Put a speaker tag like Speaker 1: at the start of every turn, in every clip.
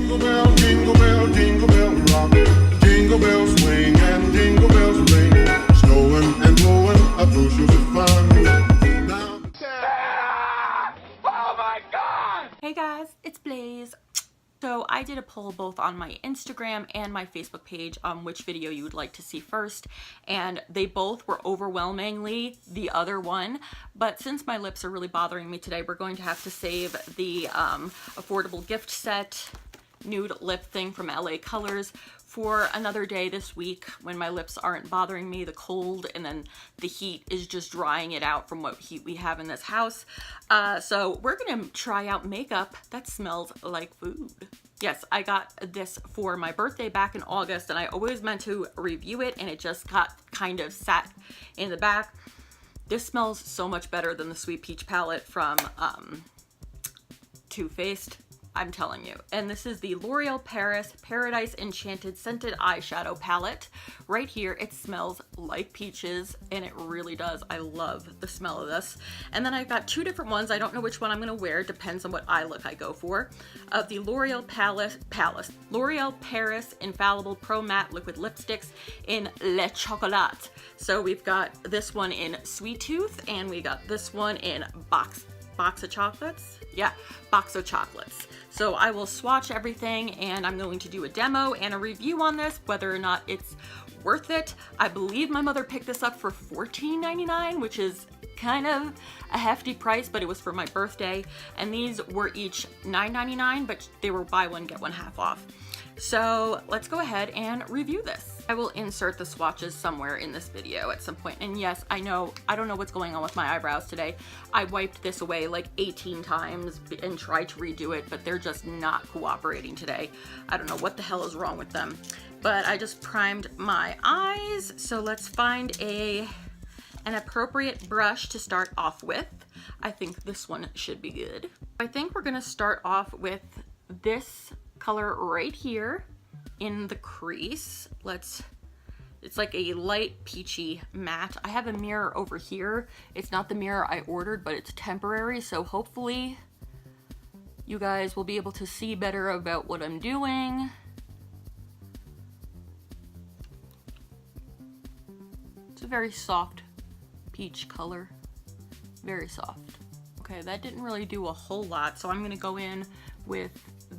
Speaker 1: jingle bell rock. Jingle bells swing and jingle bells ring. Snowing and blowing up bushels of fun. Now...
Speaker 2: Oh my God!
Speaker 3: Hey guys, it's Blaize. So I did a poll both on my Instagram and my Facebook page on which video you would like to see first, and they both were overwhelmingly the other one. But since my lips are really bothering me today, we're going to have to save the affordable gift set nude lip thing from LA Colors for another day this week when my lips aren't bothering me, the cold, and then the heat is just drying it out from what heat we have in this house. So we're gonna try out makeup that smells like food. Yes, I got this for my birthday back in August, and I always meant to review it, and it just got kind of sat in the back. This smells so much better than the Sweet Peach palette from Too Faced. I'm telling you. And this is the L'Oreal Paris Paradise Enchanted Scented Eyeshadow Palette. Right here, it smells like peaches, and it really does. I love the smell of this. And then I've got two different ones. I don't know which one I'm gonna wear. Depends on what eye look I go for. Of the L'Oreal L'Oreal Paris Infallible Pro Matte Liquid Lipsticks in Le Chocolat. So we've got this one in Sweet Tooth, and we got this one in box of chocolates. Yeah, box of chocolates. So I will swatch everything, and I'm going to do a demo and a review on this, whether or not it's worth it. I believe my mother picked this up for $14.99, which is kind of a hefty price, but it was for my birthday. And these were each $9.99, but they were buy one, get one half off. So let's go ahead and review this. I will insert the swatches somewhere in this video at some point. And yes, I know, I don't know what's going on with my eyebrows today. I wiped this away like 18 times and tried to redo it, but they're just not cooperating today. I don't know what the hell is wrong with them. But I just primed my eyes. So let's find an appropriate brush to start off with. I think this one should be good. I think we're gonna start off with this color right here in the crease. It's like a light peachy matte. I have a mirror over here. It's not the mirror I ordered, but it's temporary, so hopefully you guys will be able to see better about what I'm doing. It's a very soft peach color, very soft. Okay, that didn't really do a whole lot, so I'm gonna go in with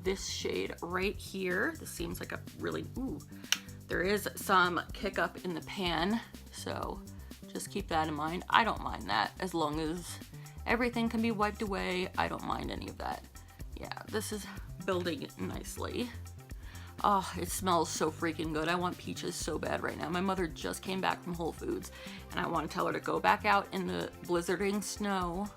Speaker 3: this shade right here. This seems like a really, ooh, there is some kick up in the pan, so just keep that in mind. I don't mind that as long as everything can be wiped away. I don't mind any of that. Yeah, this is building nicely. Oh, it smells so freaking good. I want peaches so bad right now. My mother just came back from Whole Foods, and I want to tell her to go back out in the blizzarding snow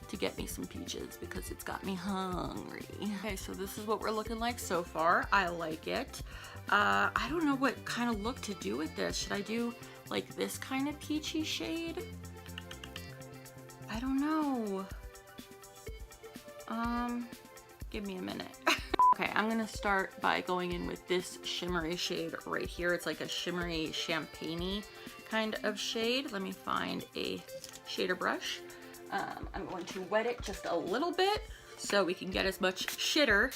Speaker 3: to get me some peaches because it's got me hungry. Okay, so this is what we're looking like so far. I like it. I don't know what kind of look to do with this. Should I do like this kind of peachy shade? I don't know. Give me a minute. Okay, I'm gonna start by going in with this shimmery shade right here. It's like a shimmery champagne-y kind of shade. Let me find a shader brush. I'm going to wet it just a little bit so we can get as much shitter.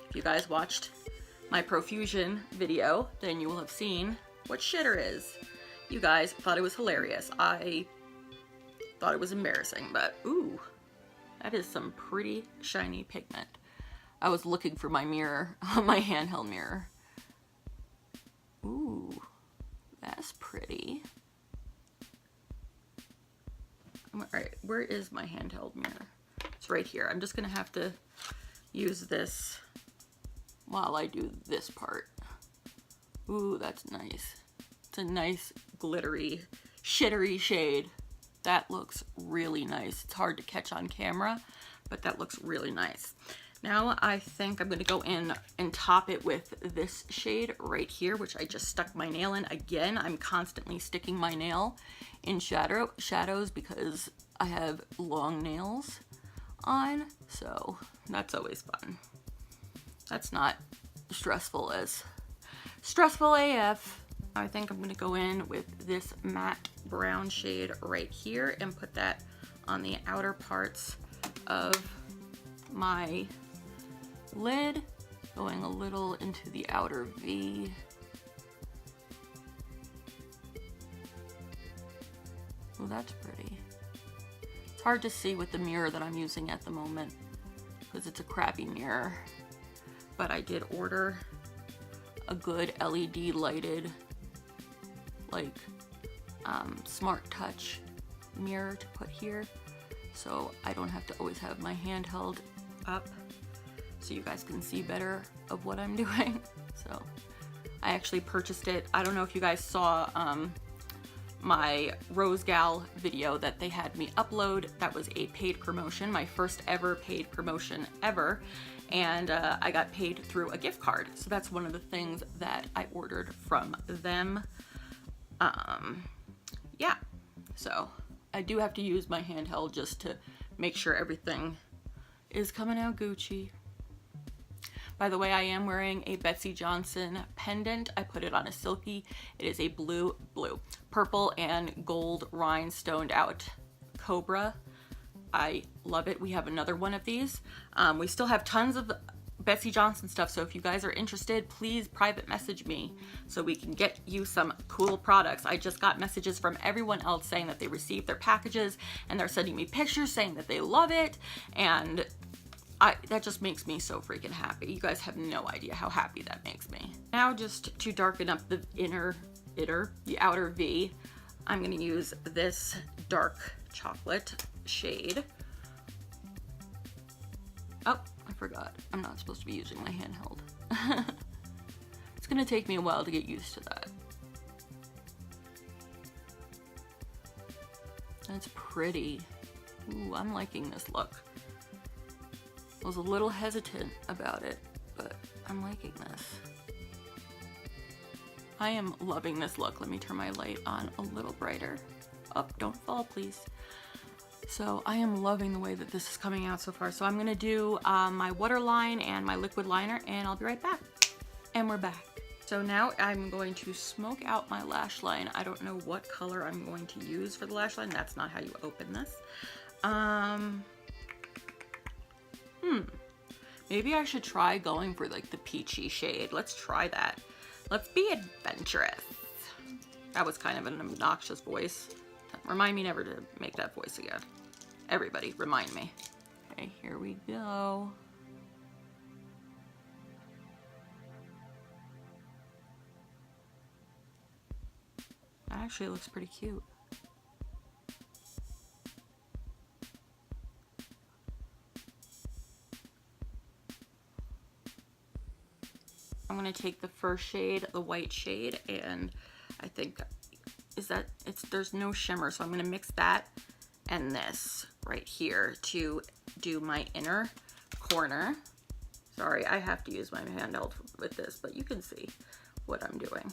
Speaker 3: If you guys watched my profusion video, then you will have seen what shitter is. You guys thought it was hilarious. I thought it was embarrassing, but ooh, that is some pretty shiny pigment. I was looking for my mirror, my handheld mirror. Ooh, that's pretty. All right, where is my handheld mirror? It's right here. I'm just gonna have to use this while I do this part. Ooh, that's nice. It's a nice glittery, shittery shade. That looks really nice. It's hard to catch on camera, but that looks really nice. Now I think I'm gonna go in and top it with this shade right here, which I just stuck my nail in. Again, I'm constantly sticking my nail in shadows because I have long nails on, so that's always fun. That's not stressful as stressful AF. I think I'm gonna go in with this matte brown shade right here and put that on the outer parts of my lid Going a little into the outer V. Oh, that's pretty. It's hard to see with the mirror that I'm using at the moment because it's a crappy mirror. But I did order a good LED lighted, like, smart touch mirror to put here, so I don't have to always have my hand held up, so you guys can see better of what I'm doing. So I actually purchased it. I don't know if you guys saw my Rose Gal video that they had me upload. That was a paid promotion, my first ever paid promotion ever, and I got paid through a gift card. So that's one of the things that I ordered from them. Yeah, so I do have to use my handheld just to make sure everything is coming out Gucci. By the way, I am wearing a Betsy Johnson pendant. I put it on a silky. It is a purple and gold rhinestoned out cobra. I love it. We have another one of these. We still have tons of Betsy Johnson stuff, so if you guys are interested, please private message me so we can get you some cool products. I just got messages from everyone else saying that they received their packages and they're sending me pictures saying that they love it, and that just makes me so freaking happy. You guys have no idea how happy that makes me. Now, just to darken up the the outer V, I'm gonna use this dark chocolate shade. Oh, I forgot. I'm not supposed to be using my handheld. It's gonna take me a while to get used to that. That's pretty. Ooh, I'm liking this look. I was a little hesitant about it, but I'm liking this. I am loving this look. Let me turn my light on a little brighter. Oh, don't fall, please. So I am loving the way that this is coming out so far. So I'm gonna do my waterline and my liquid liner, and I'll be right back. And we're back. So now I'm going to smoke out my lash line. I don't know what color I'm going to use for the lash line. That's not how you open this. Maybe I should try going for like the peachy shade. Let's try that. Let's be adventurous. That was kind of an obnoxious voice. Remind me never to make that voice again. Everybody, remind me. Okay, here we go. That actually looks pretty cute. I'm gonna take the first shade, the white shade, and I think there's no shimmer, so I'm gonna mix that and this right here to do my inner corner. Sorry, I have to use my handheld with this, but you can see what I'm doing.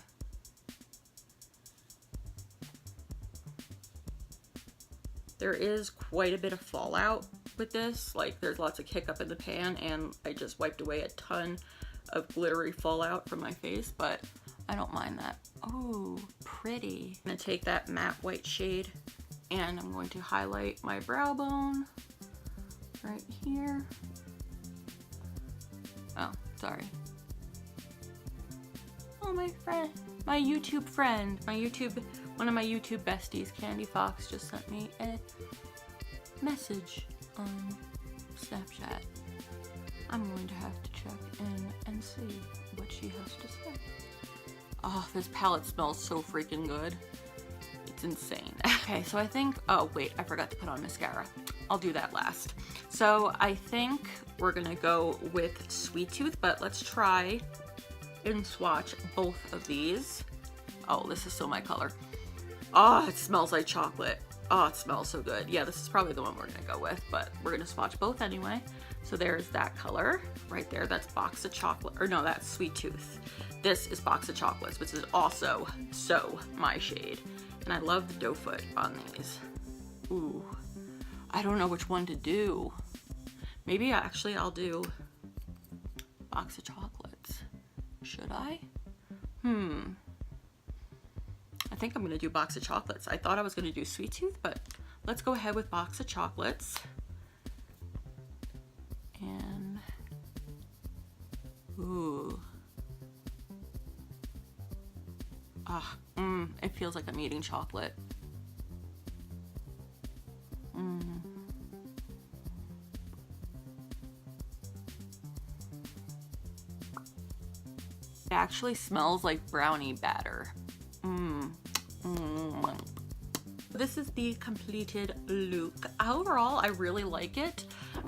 Speaker 3: There is quite a bit of fallout with this. Like, there's lots of kick up in the pan, and I just wiped away a ton of glittery fallout from my face, but I don't mind that. Oh, pretty. I'm gonna take that matte white shade and I'm going to highlight my brow bone right here. Oh, sorry. Oh, my friend, my YouTube friend, one of my YouTube besties, Candy Fox, just sent me a message on Snapchat. I'm going to have to check in and see what she has to say. Oh, this palette smells so freaking good. It's insane. Okay, so I think, oh wait, I forgot to put on mascara. I'll do that last. So I think we're gonna go with Sweet Tooth, but let's try and swatch both of these. Oh, this is so my color. Oh, it smells like chocolate. Oh, it smells so good. Yeah, this is probably the one we're gonna go with, but we're gonna swatch both anyway. So there's that color right there. That's Box of Chocolate, or no, that's Sweet Tooth. This is Box of Chocolates, which is also so my shade. And I love the doe foot on these. Ooh, I don't know which one to do. Maybe actually I'll do Box of Chocolates. Should I? I think I'm gonna do Box of Chocolates. I thought I was gonna do Sweet Tooth, but let's go ahead with Box of Chocolates. And Ooh. Ah, it feels like I'm eating chocolate. It actually smells like brownie batter. This is the completed look. Overall, I really like it.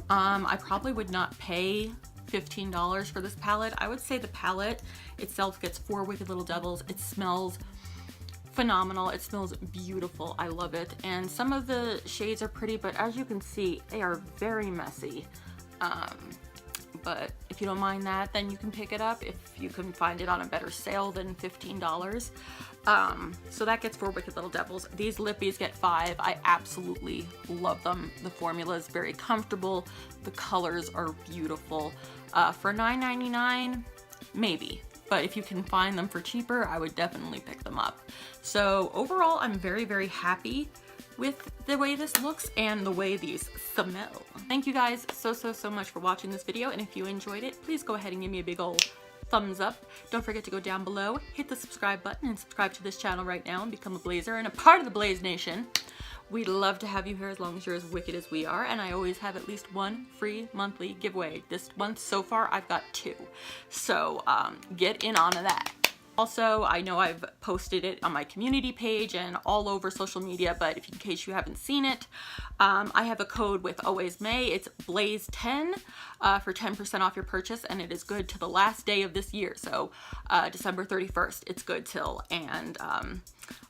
Speaker 3: I probably would not pay $15 for this palette. I would say the palette itself gets 4 Wicked Little Devils. It smells phenomenal. It smells beautiful. I love it. And some of the shades are pretty, but as you can see, they are very messy. But if you don't mind that, then you can pick it up if you can find it on a better sale than $15. So that gets 4 Wicked Little Devils. These lippies get 5. I absolutely love them. The formula is very comfortable. The colors are beautiful. For $9.99, maybe. But if you can find them for cheaper, I would definitely pick them up. So overall, I'm very, very happy with the way this looks and the way these smell. Thank you guys so much for watching this video, and if you enjoyed it, please go ahead and give me a big ol' thumbs up. Don't forget to go down below, hit the subscribe button, and subscribe to this channel right now and become a Blaizer and a part of the Blaize Nation. We'd love to have you here as long as you're as wicked as we are, and I always have at least one free monthly giveaway. This month so far I've got 2, so get in on that. Also, I know I've posted it on my community page and all over social media, but in case you haven't seen it, I have a code with Always May. It's Blaize10 for 10% off your purchase, and it is good to the last day of this year. So December 31st, it's good till. And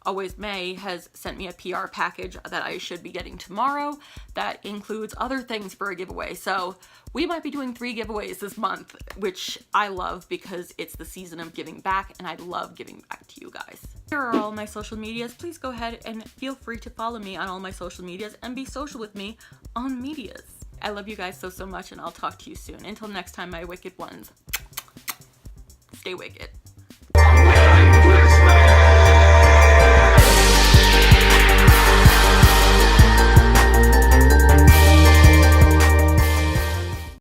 Speaker 3: Always May has sent me a PR package that I should be getting tomorrow that includes other things for a giveaway. So we might be doing 3 giveaways this month, which I love because it's the season of giving back, and I love giving back to you guys. Here are all my social medias. Please go ahead and feel free to follow me on all my social medias and be social with me on medias. I love you guys so much, and I'll talk to you soon. Until next time, my wicked ones, stay wicked.